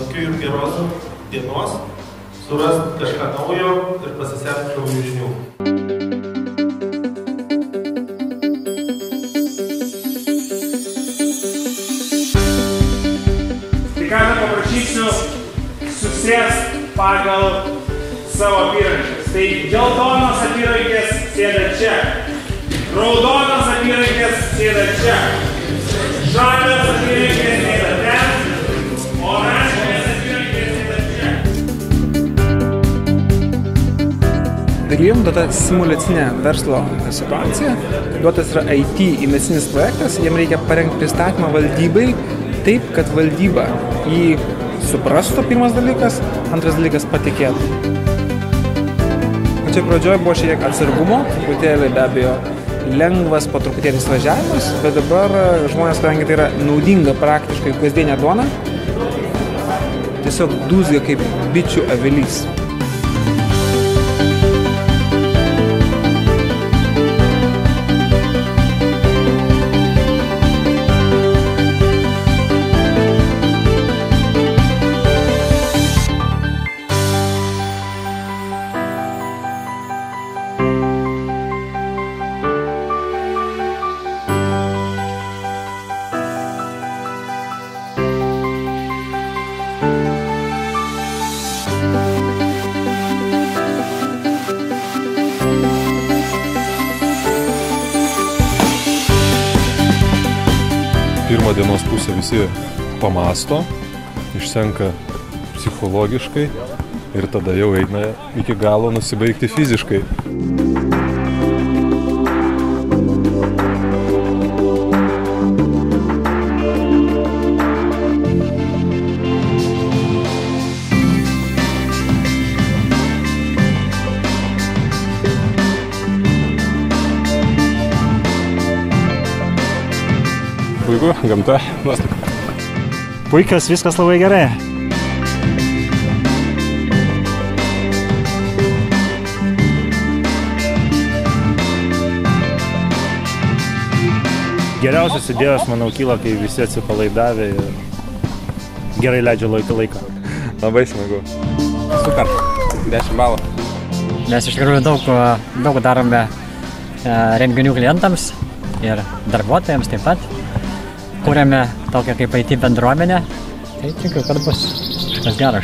linkiu jums geros dienos, surast kažką naujo ir pasisemti naujų žinių. Tai ką paprašysiu susėst pagal savo apyrankes. Tai geltonos apyrankės sėda čia, raudonos apyrankės sėda čia, žalios apyrankės sėda ten, oranžinės apyrankės sėda čia. Dalyviam duota simulacinė verslo situacija, duotas yra IT investicinis projektas, jiem reikia parengti pristatymą valdybai taip, kad valdyba jį suprastų, pirmas dalykas, antras dalykas patikėtų. Čia pradžioje buvo šiek tiek atsargumo, truputėlį be abejo lengvas po truputėlį važiavimas, bet dabar žmonės, kadangi tai yra naudinga praktiškai kasdienė duona, tiesiog dūzgia kaip bičių avilys. Pirmą dienos pusę visi pamasto, išsenka psichologiškai ir tada jau eina iki galo nusibaigti fiziškai. Puiku, gamta, nuostabu. Puikios, viskas labai gerai. Geriausios idėjos, manau, kyla, kai visi atsipalaidavę ir gerai leidžia laiką. Labai smagu. Super, 10 balų. Mes iš tikrųjų daug darome renginių klientams ir darbuotojams taip pat. Kūrėme tokią kaip IT bendruomenę, tai tikiu, kad bus kažkas gero.